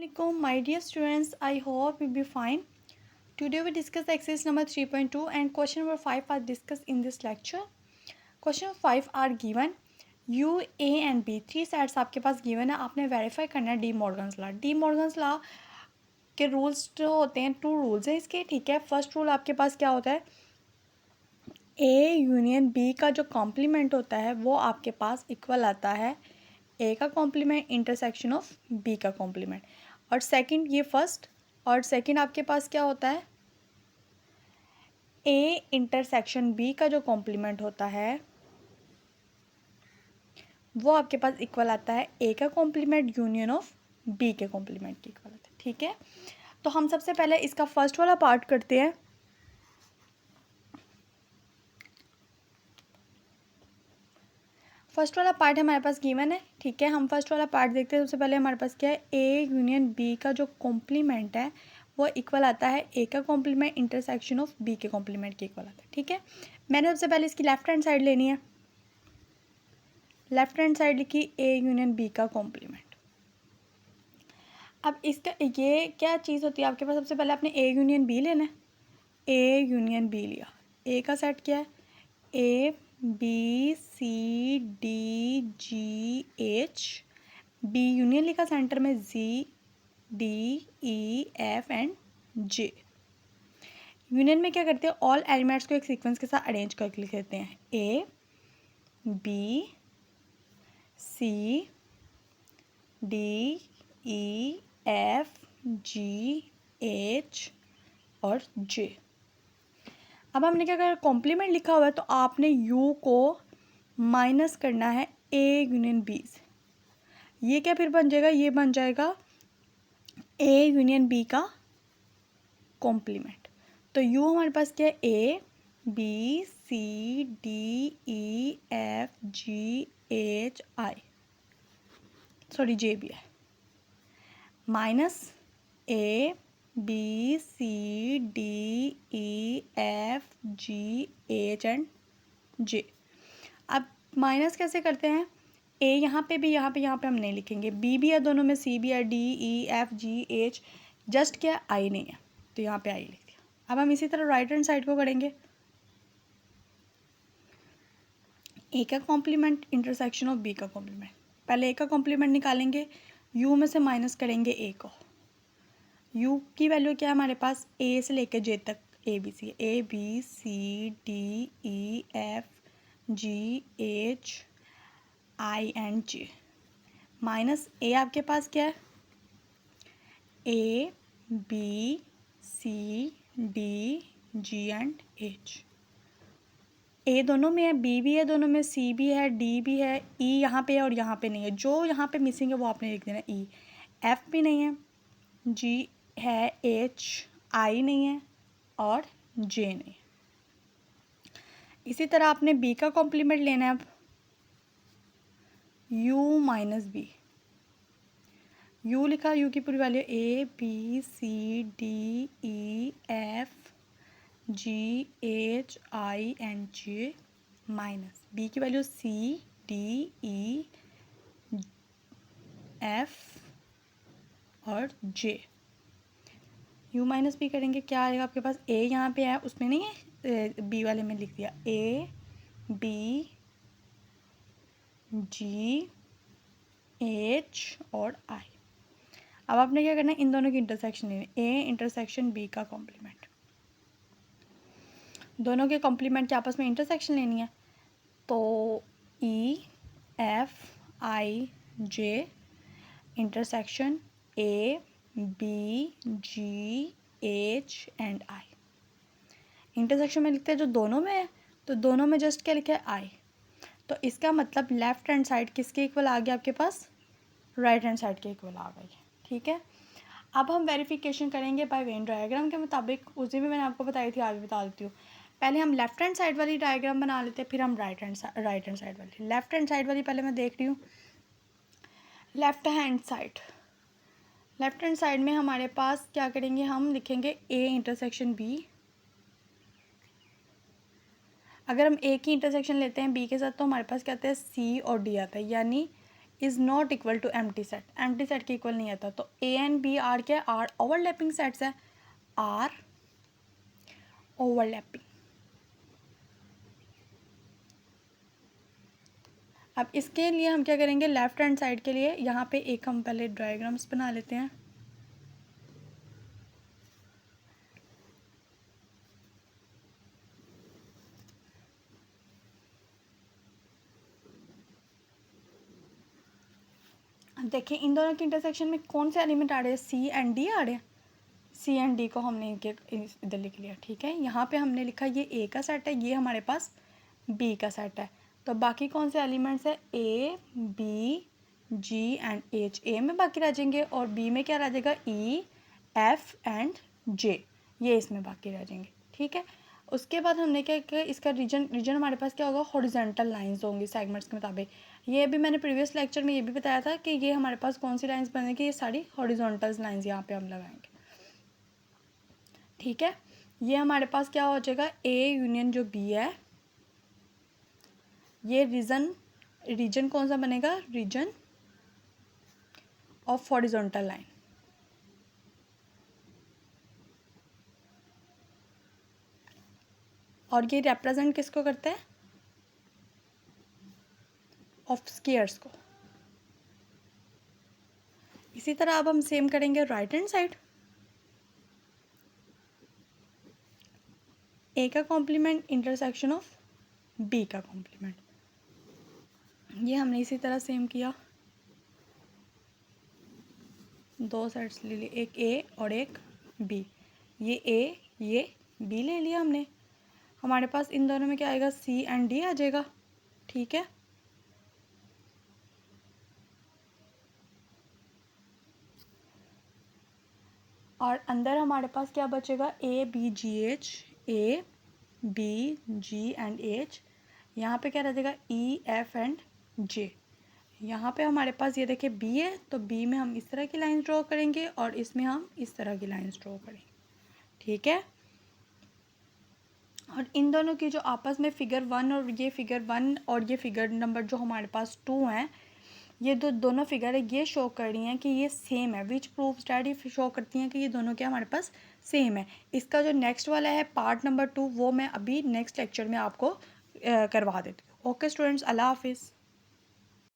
Assalamualaikum, my dear students. I hope you'll be fine. Today we discuss exercise number 3.2 and question number 5 are discussed in this lecture. Question number 5 are given. U, A and B three sets आपके पास given है. आपने verify करना है D Morgan's law. D Morgan's law के rules जो होते हैं, to rules हैं इसके. ठीक है, फर्स्ट रूल आपके पास क्या होता है, ए यूनियन बी का जो कॉम्प्लीमेंट होता है वो आपके पास इक्वल आता है ए का कॉम्प्लीमेंट इंटरसेक्शन ऑफ बी का कॉम्प्लीमेंट. और सेकंड, ये फर्स्ट. और सेकंड आपके पास क्या होता है, ए इंटरसेक्शन बी का जो कॉम्प्लीमेंट होता है वो आपके पास इक्वल आता है ए का कॉम्प्लीमेंट यूनियन ऑफ बी के कॉम्प्लीमेंट के इक्वल आता है. ठीक है, तो हम सबसे पहले इसका फर्स्ट वाला पार्ट करते हैं. फर्स्ट वाला पार्ट हमारे पास गिवन है. ठीक है, हम फर्स्ट वाला पार्ट देखते हैं. सबसे पहले हमारे पास क्या है, ए यूनियन बी का जो कॉम्प्लीमेंट है वो इक्वल आता है ए का कॉम्प्लीमेंट इंटरसेक्शन ऑफ बी के कॉम्प्लीमेंट के इक्वल आता है. ठीक है, मैंने सबसे पहले इसकी लेफ्ट हैंड साइड लेनी है. लेफ्ट हैंड साइड लिखी ए यूनियन बी का कॉम्प्लीमेंट. अब इसका ये क्या चीज़ होती है आपके पास, सबसे पहले आपने ए यूनियन बी लेना है. ए यूनियन बी लिया. ए का सेट क्या है, A B C D G H. B union लिखा सेंटर में, G D E F and J. Union में क्या करते हैं, ऑल एलिमेंट्स को एक सीक्वेंस के साथ अरेंज करके लिख देते हैं. A B C D E F G H और जे. अब हमने क्या करा, कॉम्प्लीमेंट लिखा हुआ है तो आपने यू को माइनस करना है ए यूनियन बी से. ये क्या फिर बन जाएगा, ये बन जाएगा ए यूनियन बी का कॉम्प्लीमेंट. तो यू हमारे पास क्या है, A B C D E F G H I, sorry J भी है, minus A B C D E F G H and J. अब माइनस कैसे करते हैं, ए यहाँ पे भी, यहाँ पे हम नहीं लिखेंगे. बी भी है दोनों में, सी भी है, D E F G H, just क्या आई नहीं है तो यहाँ पे आई लिख दिया. अब हम इसी तरह राइट हैंड साइड को करेंगे. ए का कॉम्प्लीमेंट इंटरसेक्शन ऑफ बी का कॉम्प्लीमेंट. पहले ए का कॉम्प्लीमेंट निकालेंगे, यू में से माइनस करेंगे ए को. यू की वैल्यू क्या है हमारे पास, ए से लेकर जे तक A B C. A B C D E F G H I and J, minus A आपके पास क्या है, A B C D G and H. A दोनों में है, बी भी है दोनों में, सी भी है, डी भी है, ई यहाँ पे है और यहाँ पे नहीं है. जो यहाँ पे मिसिंग है वो आपने लिख देना ई. एफ भी नहीं है, जी है, एच आई नहीं है और जे नहीं. इसी तरह आपने बी का कॉम्प्लीमेंट लेना है. अब यू माइनस बी. यू लिखा, यू की पूरी value A B C D E F G H I and J, minus B की value C D E F और जे. यू माइनस बी करेंगे, क्या आएगा आपके पास, ए यहाँ पे है उसमें नहीं है, बी वाले में लिख दिया, ए बी जी एच और आई. अब आपने क्या करना है, इन दोनों की इंटरसेक्शन लेनी है, ए इंटरसेक्शन बी का कॉम्प्लीमेंट. दोनों के कॉम्प्लीमेंट के आपस में इंटरसेक्शन लेनी है. तो E F I J intersection A B G H and I. Intersection में लिखते हैं जो दोनों में है, तो दोनों में जस्ट क्या लिखा है, आई. तो इसका मतलब लेफ्ट हैंड साइड किसके इक्वल आ गया आपके पास, राइट हैंड साइड के इक्वल आ गई. ठीक है, अब हम वेरिफिकेशन करेंगे बाय वेन डायग्राम के मुताबिक. उसी में मैंने आपको बताई थी, आगे बता देती हूँ. पहले हम लेफ्ट हैंड साइड वाली डायग्राम बना लेते हैं, फिर हम राइट हैंड साइड वाली. लेफ्ट हैंड साइड वाली पहले मैं देख रही हूँ. लेफ्ट हैंड साइड में हमारे पास क्या करेंगे, हम लिखेंगे ए इंटरसेक्शन बी. अगर हम ए की इंटरसेक्शन लेते हैं बी के साथ तो हमारे पास क्या आता है, सी और डी आता है. यानी is not equal to empty set के इक्वल नहीं आता। तो ए एंड बी आर क्या है, आर ओवरलैपिंग सेट्स है, आर ओवरलैपिंग। अब इसके लिए हम क्या करेंगे, लेफ्ट हैंड साइड के लिए यहाँ पे एक हम पहले डायग्राम्स बना लेते हैं। अब देखिए इन दोनों के इंटरसेक्शन में कौन से एलिमेंट आ रहे हैं, सी एंड डी आ रहे हैं। सी एंड डी को हमने इनके इधर लिख लिया, ठीक है। यहाँ पे हमने लिखा ये ए का सेट है, ये हमारे पास बी का सेट है। तो बाकी कौन से एलिमेंट्स है, A B G and H. A में बाकी रह जाएंगे और बी में क्या रह जाएगा, ई एफ एंड जे, ये इसमें बाकी रह जाएंगे, ठीक है। उसके बाद हमने क्या किया, इसका रीजन हमारे पास क्या होगा, हॉरिजॉन्टल लाइंस होंगी सेगमेंट्स के मुताबिक। ये भी मैंने प्रीवियस लेक्चर में ये भी बताया था कि ये हमारे पास कौन सी लाइंस बनेगी, ये सारी हॉरिजॉन्टल लाइंस यहाँ पे हम लगाएंगे, ठीक है। ये हमारे पास क्या हो जाएगा, ए यूनियन जो बी है, ये रीजन कौन सा बनेगा, रीजन ऑफ हॉरिजॉन्टल लाइन। और ये रिप्रेजेंट किसको करते हैं, ऑफ स्क्वायर्स को। इसी तरह अब हम सेम करेंगे राइट हैंड साइड। ए का कॉम्प्लीमेंट इंटरसेक्शन ऑफ बी का कॉम्प्लीमेंट, ये हमने इसी तरह सेम किया। दो सेट्स ले लिए, एक ए और एक बी। ये ए ये बी ले लिया हमने। हमारे पास इन दोनों में क्या आएगा, सी एंड डी आ जाएगा, ठीक है। और अंदर हमारे पास क्या बचेगा, A B G H, A B G and H. यहाँ पे क्या रह जाएगा, ई एफ एंड जे। यहाँ पे हमारे पास ये देखिए बी है, तो बी में हम इस तरह की लाइंस ड्रॉ करेंगे और इसमें हम इस तरह की लाइंस ड्रॉ करेंगे, ठीक है। और इन दोनों की जो आपस में फिगर 1 और ये फिगर 1 और ये फिगर नंबर जो हमारे पास 2 हैं, ये दोनों फिगर है, ये शो कर रही हैं कि ये सेम है, विच प्रूव्स दैट, ये शो करती हैं कि ये दोनों क्या हमारे पास सेम है। इसका जो नेक्स्ट वाला है पार्ट नंबर 2, वो मैं अभी नेक्स्ट लेक्चर में आपको करवा देती हूँ। ओके स्टूडेंट्स, अल्लाह हाफिज़।